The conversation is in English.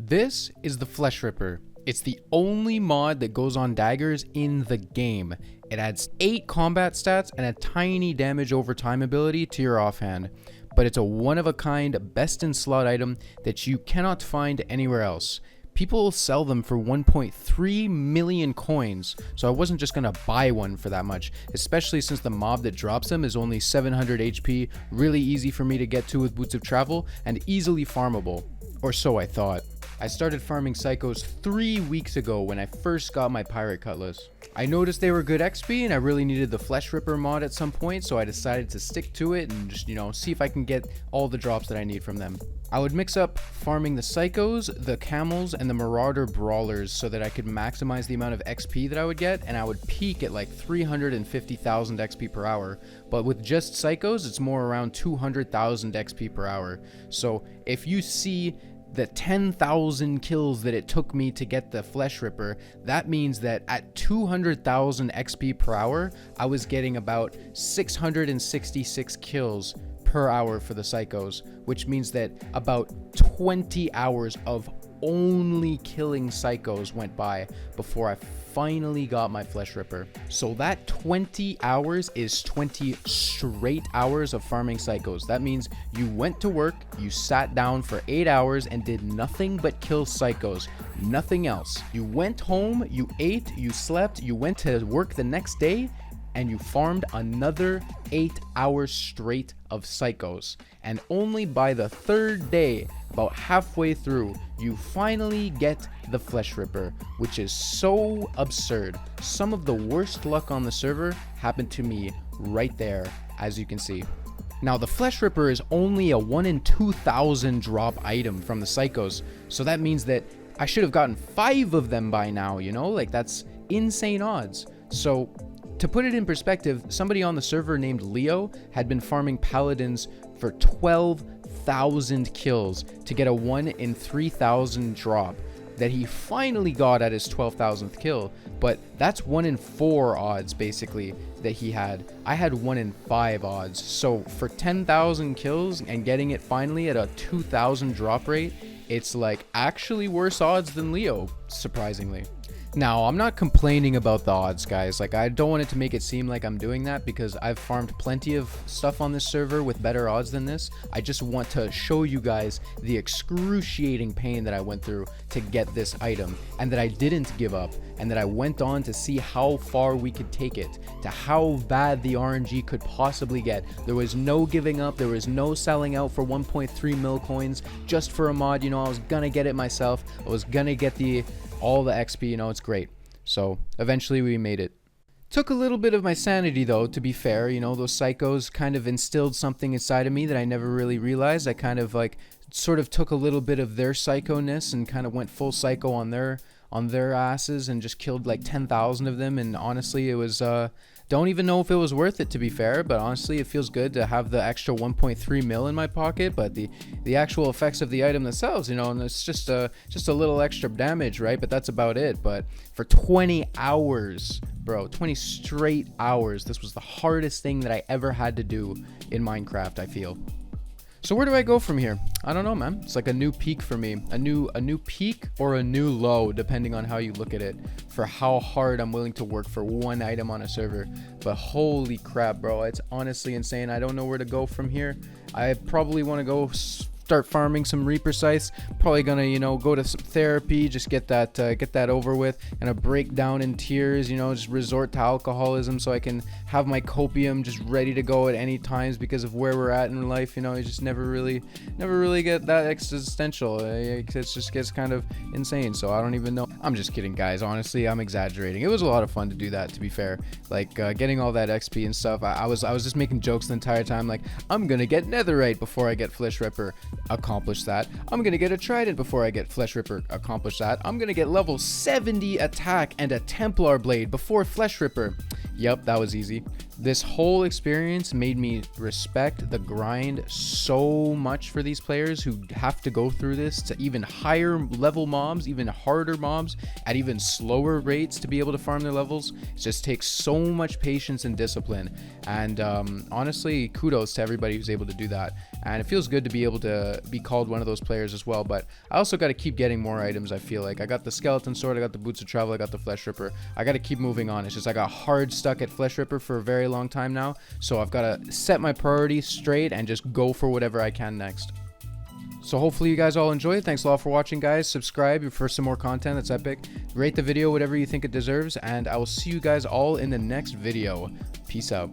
This is the Flesh Ripper. It's the only mod that goes on daggers in the game. It adds 8 combat stats and a tiny damage over time ability to your offhand. But it's a one-of-a-kind, best-in-slot item that you cannot find anywhere else. People sell them for 1.3 million coins, so I wasn't just gonna buy one for that much, especially since the mob that drops them is only 700 HP, really easy for me to get to with Boots of Travel, and easily farmable. Or so I thought. I started farming Psychos 3 weeks ago when I first got my Pirate Cutlass. I noticed they were good XP and I really needed the Flesh Ripper mod at some point, so I decided to stick to it and just, see if I can get all the drops that I need from them. I would mix up farming the Psychos, the Camels, and the Marauder Brawlers so that I could maximize the amount of XP that I would get, and I would peak at like 350,000 XP per hour. But with just Psychos, it's more around 200,000 XP per hour. So if you see the 10,000 kills that it took me to get the Flesh Ripper, that means that at 200,000 XP per hour, I was getting about 666 kills per hour for the Psychos, which means that about 20 hours of only killing Psychos went by before I finally got my Flesh Ripper. So that 20 hours is 20 straight hours of farming Psychos. That means you went to work, you sat down for 8 hours and did nothing but kill Psychos. Nothing else. You went home, you ate, you slept, you went to work the next day, and you farmed another 8 hours straight of Psychos. And only by the 3rd day, about halfway through, you finally get the Flesh Ripper, which is so absurd. Some of the worst luck on the server happened to me right there, as you can see. Now, the Flesh Ripper is only a 1 in 2,000 drop item from the Psychos, so that means that I should have gotten 5 of them by now, that's insane odds. So to put it in perspective, somebody on the server named Leo had been farming Paladins for 12,000 kills to get a 1 in 3,000 drop that he finally got at his 12,000th kill, but that's 1 in 4 odds basically that he had. I had 1 in 5 odds, so for 10,000 kills and getting it finally at a 2,000 drop rate, it's like actually worse odds than Leo, surprisingly. Now, I'm not complaining about the odds, guys. I don't want it to make it seem like I'm doing that because I've farmed plenty of stuff on this server with better odds than this. I just want to show you guys the excruciating pain that I went through to get this item, and that I didn't give up, and that I went on to see how far we could take it, to how bad the RNG could possibly get. There was no giving up. There was no selling out for 1.3 mil coins just for a mod. I was gonna get it myself. I was gonna get all the XP, it's great. So eventually we made it. Took a little bit of my sanity though, to be fair. Those Psychos kind of instilled something inside of me that I never really realized. I kind of sort of took a little bit of their psycho-ness and kind of went full psycho on their asses and just killed like 10,000 of them. And honestly, it was don't even know if it was worth it, to be fair, but honestly it feels good to have the extra 1.3 mil in my pocket. But the actual effects of the item themselves, and it's just a little extra damage, right? But that's about it. But for 20 hours, bro, 20 straight hours, this was the hardest thing that I ever had to do in Minecraft, I feel. So where do I go from here? I don't know, man. It's like a new peak for me. A new peak or a new low, depending on how you look at it, for how hard I'm willing to work for one item on a server. But holy crap, bro. It's honestly insane. I don't know where to go from here. I probably want to go start farming some Reaper Scythes. Probably gonna, go to some therapy, just get that over with, and a breakdown in tears, just resort to alcoholism so I can have my copium just ready to go at any times because of where we're at in life. You just never really get that existential. It just gets kind of insane. So I don't even know. I'm just kidding, guys. Honestly, I'm exaggerating. It was a lot of fun to do that, to be fair. Getting all that XP and stuff. I was just making jokes the entire time. I'm gonna get netherite before I get Flesh Ripper. Accomplish that. I'm gonna get a trident before I get Flesh Ripper. Accomplish that. I'm gonna get level 70 attack and a Templar blade before Flesh Ripper. Yep, that was easy. This whole experience made me respect the grind so much for these players who have to go through this to even higher level mobs, even harder mobs at even slower rates to be able to farm their levels. It just takes so much patience and discipline. And honestly, kudos to everybody who's able to do that. And it feels good to be able to be called one of those players as well. But I also got to keep getting more items. I feel like I got the skeleton sword, I got the boots of travel, I got the flesh ripper. I got to keep moving on. It's just I got hard stuck at flesh ripper for a very long time now, so I've got to set my priorities straight and just go for whatever I can next. So hopefully you guys all enjoy it. Thanks a lot for watching, guys. Subscribe for some more content. That's epic. Rate the video whatever you think it deserves, and I will see you guys all in the next video. Peace out.